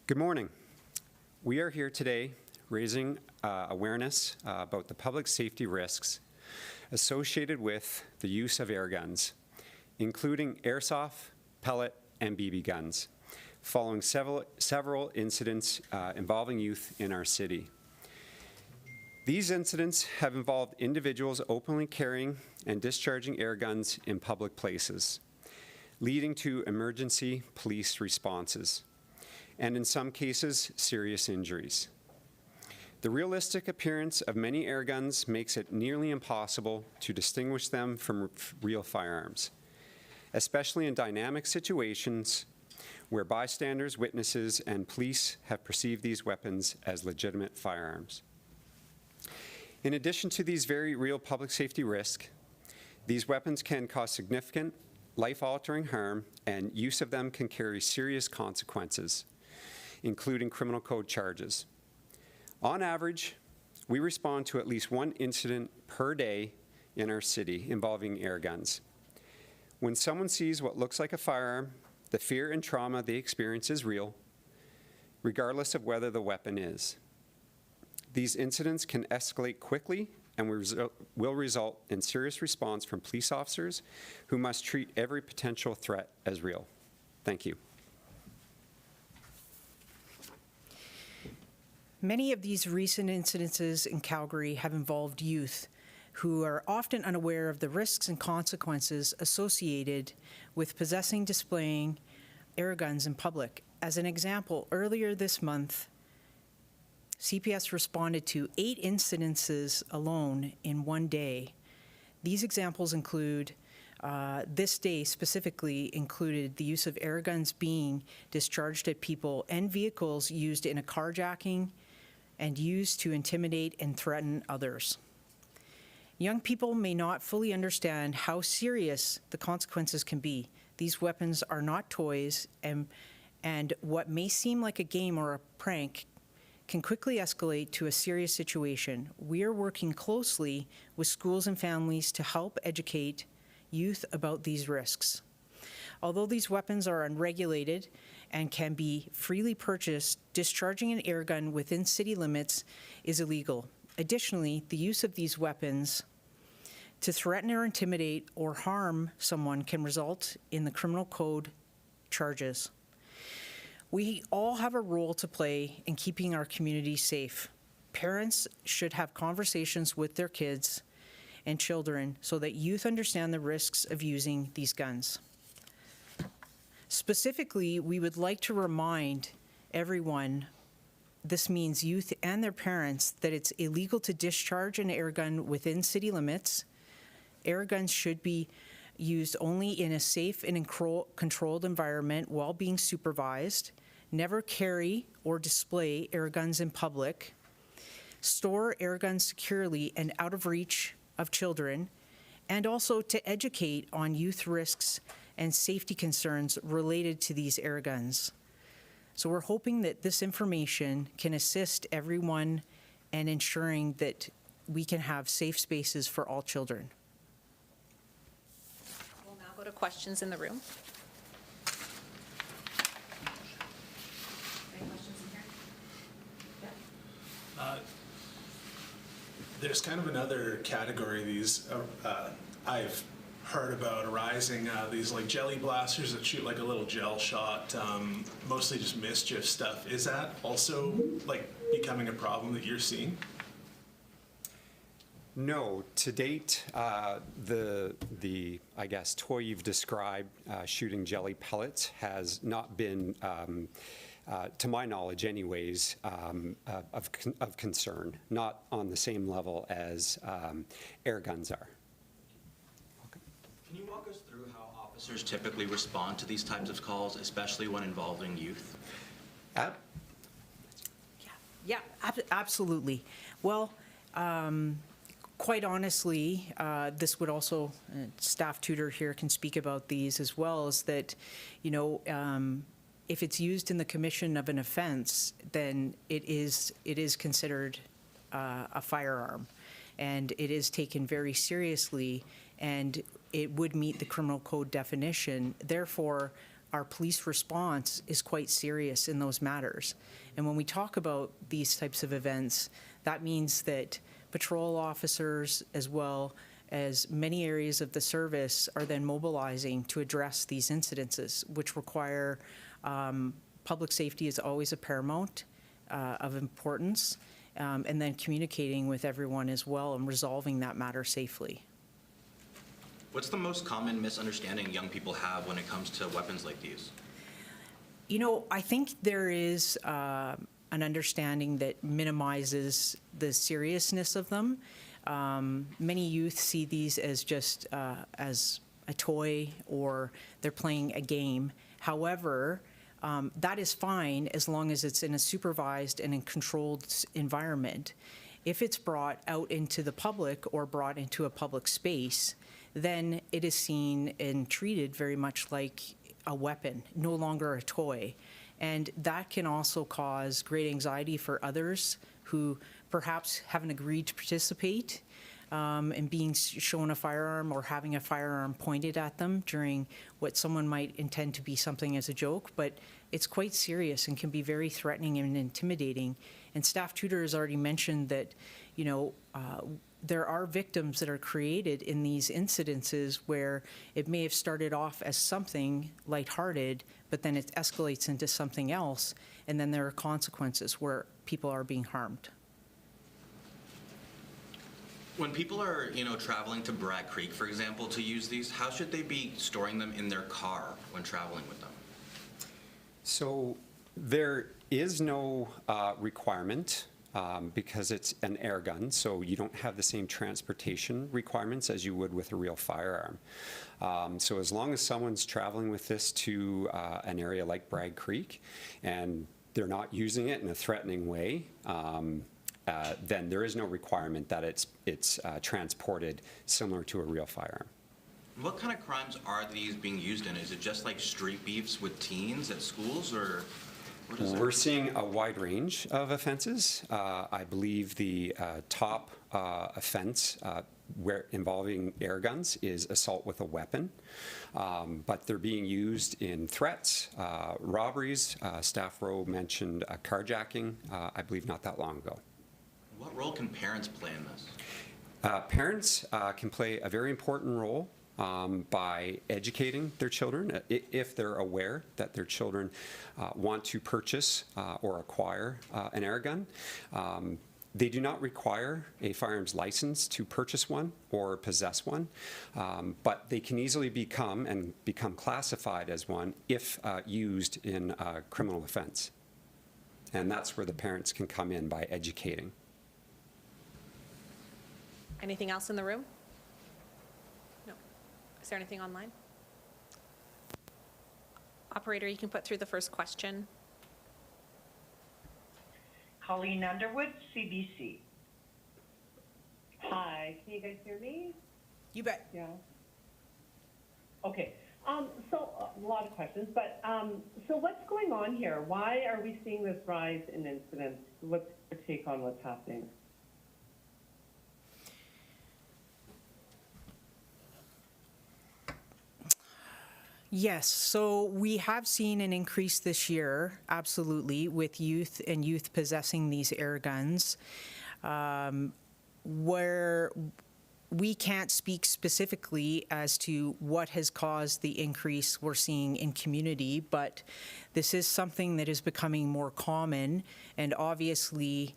Good morning. We are here today raising awareness about the public safety risks associated with the use of air guns, including airsoft, pellet, and BB guns, following several incidents involving youth in our city. These incidents have involved individuals openly carrying and discharging air guns in public places, leading to emergency police responses, and in some cases, serious injuries. The realistic appearance of many air guns makes it nearly impossible to distinguish them from real firearms, especially in dynamic situations where bystanders, witnesses, and police have perceived these weapons as legitimate firearms. In addition to these very real public safety risks, these weapons can cause significant life-altering harm, and use of them can carry serious consequences, including criminal code charges. On average, we respond to at least one incident per day in our city involving air guns. When someone sees what looks like a firearm, the fear and trauma they experience is real, regardless of whether the weapon is. These incidents can escalate quickly and will result in serious response from police officers who must treat every potential threat as real. Thank you. Many of these recent incidences in Calgary have involved youth who are often unaware of the risks and consequences associated with possessing, displaying air guns in public. As an example, earlier this month, CPS responded to 8 incidences alone in one day. These examples include, this day specifically included the use of air guns being discharged at people and vehicles used in a carjacking and used to intimidate and threaten others. Young people may not fully understand how serious the consequences can be. These weapons are not toys, and what may seem like a game or a prank can quickly escalate to a serious situation. We are working closely with schools and families to help educate youth about these risks. Although these weapons are unregulated and can be freely purchased, discharging an air gun within city limits is illegal. Additionally, the use of these weapons to threaten or intimidate or harm someone can result in the criminal code charges. We all have a role to play in keeping our community safe. Parents should have conversations with their kids and children so that youth understand the risks of using these guns. Specifically, we would like to remind everyone, this means youth and their parents, that it's illegal to discharge an air gun within city limits. Air guns should be used only in a safe and controlled environment while being supervised. Never carry or display air guns in public. Store air guns securely and out of reach of children, and also to educate on youth risks and safety concerns related to these air guns. So we're hoping that this information can assist everyone in ensuring that we can have safe spaces for all children. We'll now go to questions in the room. Any questions in here? There's kind of another category of these I've heard about arising, these like jelly blasters that shoot like a little gel shot, mostly just mischief stuff. Is that also like becoming a problem that you're seeing? No, to date, the I guess toy you've described, shooting jelly pellets, has not been, to my knowledge, anyways, of concern. Not on the same level as air guns are. Okay. Can you walk us through how officers typically respond to these types of calls, especially when involving youth? Yeah, absolutely. Well. Quite honestly, this would also, Staff Tudor here can speak about these as well, is that, you know, if it's used in the commission of an offense, then it is considered a firearm, and it is taken very seriously, and it would meet the criminal code definition. Therefore, our police response is quite serious in those matters. And when we talk about these types of events, that means that patrol officers, as well as many areas of the service, are then mobilizing to address these incidences, which require public safety is always a paramount of importance, and then communicating with everyone as well and resolving that matter safely. What's the most common misunderstanding young people have when it comes to weapons like these? You know, I think there is an understanding that minimizes the seriousness of them. Many youth see these as just as a toy, or they're playing a game. However, that is fine as long as it's in a supervised and in controlled environment. If it's brought out into the public or brought into a public space, then it is seen and treated very much like a weapon, no longer a toy. And that can also cause great anxiety for others who perhaps haven't agreed to participate in being shown a firearm or having a firearm pointed at them during what someone might intend to be something as a joke, but it's quite serious and can be very threatening and intimidating. And Staff Tudor has already mentioned that, you know, there are victims that are created in these incidences where it may have started off as something lighthearted, but then it escalates into something else, and then there are consequences where people are being harmed. When people are, traveling to Bragg Creek, for example, to use these, how should they be storing them in their car when traveling with them? So there is no requirement because it's an air gun, so you don't have the same transportation requirements as you would with a real firearm. So as long as someone's traveling with this to an area like Bragg Creek and they're not using it in a threatening way, then there is no requirement that it's transported similar to a real firearm. What kind of crimes are these being used in? Is it just like street beefs with teens at schools, or what is it? We're seeing a wide range of offenses. I believe the top offense involving air guns is assault with a weapon, but they're being used in threats, robberies. Staff Rowe mentioned carjacking, I believe not that long ago. What role can parents play in this? Parents can play a very important role by educating their children if they're aware that their children want to purchase or acquire an air gun. They do not require a firearms license to purchase one or possess one, but they can easily become classified as one if used in a criminal offense. And that's where the parents can come in by educating. Anything else in the room? No. Is there anything online? Operator, you can put through the first question. Colleen Underwood, CBC. Hi, can you guys hear me? You bet. Yeah. Okay. So a lot of questions, but so what's going on here? Why are we seeing this rise in incidents? What's your take on what's happening? Yes, so we have seen an increase this year, absolutely, with youth and youth possessing these air guns, where we can't speak specifically as to what has caused the increase we're seeing in community, but this is something that is becoming more common, and obviously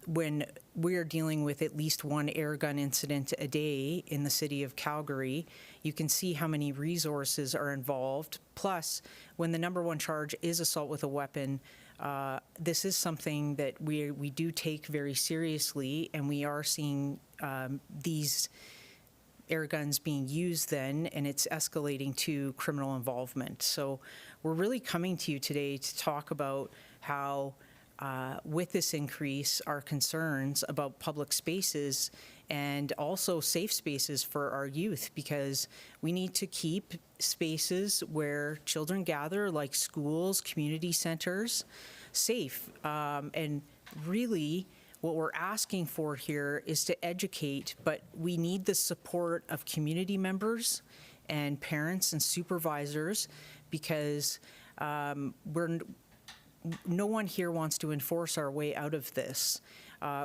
when we're dealing with at least one air gun incident a day in the city of Calgary, you can see how many resources are involved. Plus, when the number one charge is assault with a weapon, this is something that we do take very seriously, and we are seeing these air guns being used then, and it's escalating to criminal involvement. So we're really coming to you today to talk about how with this increase, our concerns about public spaces and also safe spaces for our youth, because we need to keep spaces where children gather, like schools, community centers, safe. And really, what we're asking for here is to educate, but we need the support of community members and parents and supervisors, because no one here wants to enforce our way out of this.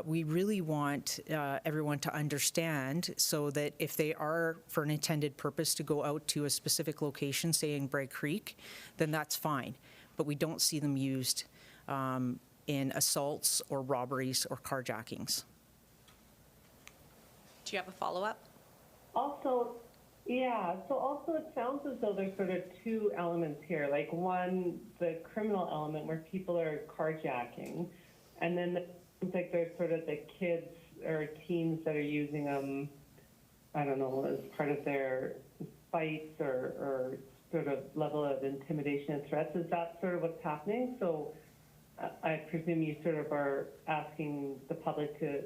We really want everyone to understand so that if they are for an intended purpose to go out to a specific location, say in Bragg Creek, then that's fine. But we don't see them used in assaults or robberies or carjackings. Do you have a follow-up? Also, yeah, so also it sounds as though there's sort of two elements here. Like one, the criminal element where people are carjacking, and then it seems like there's sort of the kids or teens that are using them, I don't know, as part of their fights or sort of level of intimidation and threats. Is that sort of what's happening? So I presume you sort of are asking the public to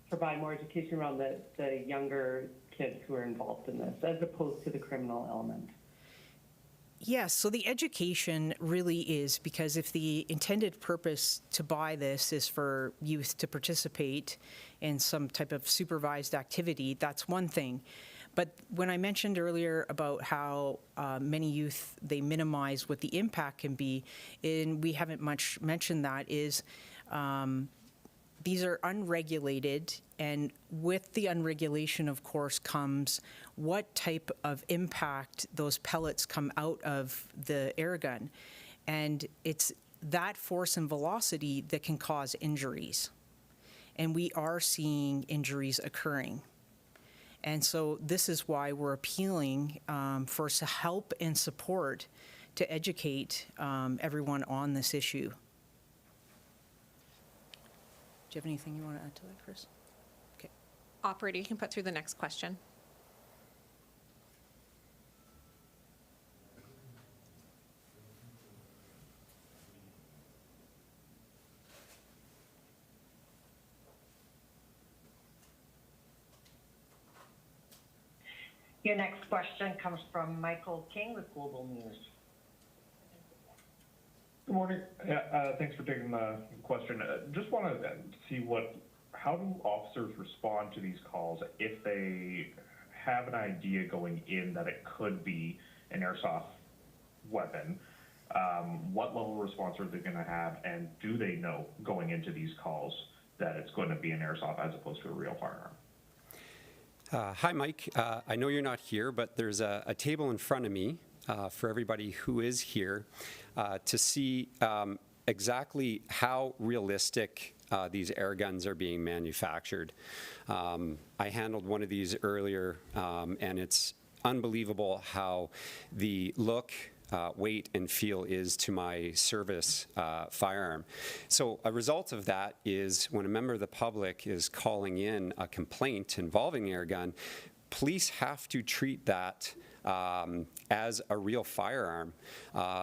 provide more education around the younger kids who are involved in this, as opposed to the criminal element. Yes, so the education really is, because if the intended purpose to buy this is for youth to participate in some type of supervised activity, that's one thing. But when I mentioned earlier about how many youth, they minimize what the impact can be, and we haven't much mentioned that, is these are unregulated, and with the unregulation, of course, comes what type of impact those pellets come out of the air gun. And it's that force and velocity that can cause injuries. And we are seeing injuries occurring. And so this is why we're appealing for help and support to educate everyone on this issue. Do you have anything you want to add to that, Chris? Okay. Operator, you can put through the next question. Your next question comes from Michael King with Global News. Good morning. Thanks for taking the question. Just want to see how do officers respond to these calls if they have an idea going in that it could be an airsoft weapon? What level of response are they going to have, and do they know going into these calls that it's going to be an airsoft as opposed to a real firearm? Hi, Mike. I know you're not here, but there's a table in front of me for everybody who is here to see exactly how realistic these air guns are being manufactured. I handled one of these earlier, and it's unbelievable how the look, weight, and feel is to my service firearm. So a result of that is when a member of the public is calling in a complaint involving air gun, police have to treat that as a real firearm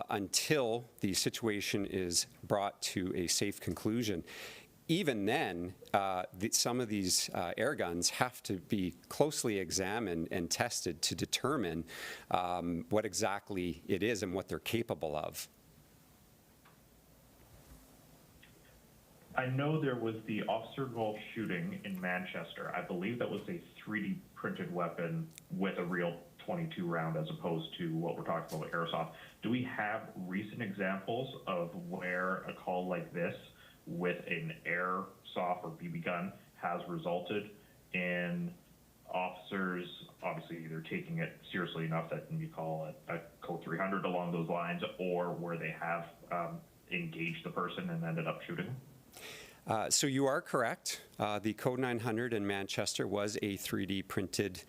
until the situation is brought to a safe conclusion. Even then, some of these air guns have to be closely examined and tested to determine what exactly it is and what they're capable of. I know there was the officer-involved shooting in Manchester. I believe that was a 3D printed weapon with a real .22 round as opposed to what we're talking about with airsoft. Do we have recent examples of where a call like this with an airsoft or BB gun has resulted in officers obviously either taking it seriously enough that you call it a code 300 along those lines, or where they have engaged the person and ended up shooting? So you are correct. The Code 900 in Manchester was a 3D printed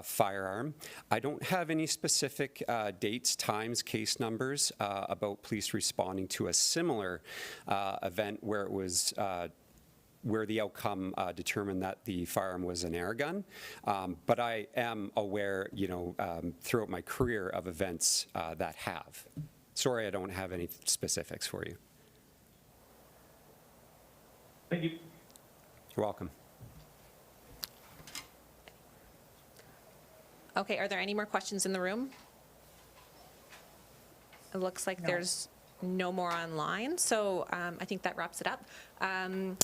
firearm. I don't have any specific dates, times, case numbers about police responding to a similar event where it was where the outcome determined that the firearm was an air gun. But I am aware, throughout my career of events that have. Sorry, I don't have any specifics for you. Thank you. You're welcome. Okay, are there any more questions in the room? It looks like there's no more online, so I think that wraps it up.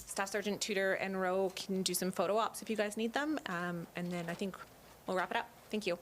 Staff Sergeant Tudor and Rowe can do some photo ops if you guys need them, and then I think we'll wrap it up. Thank you.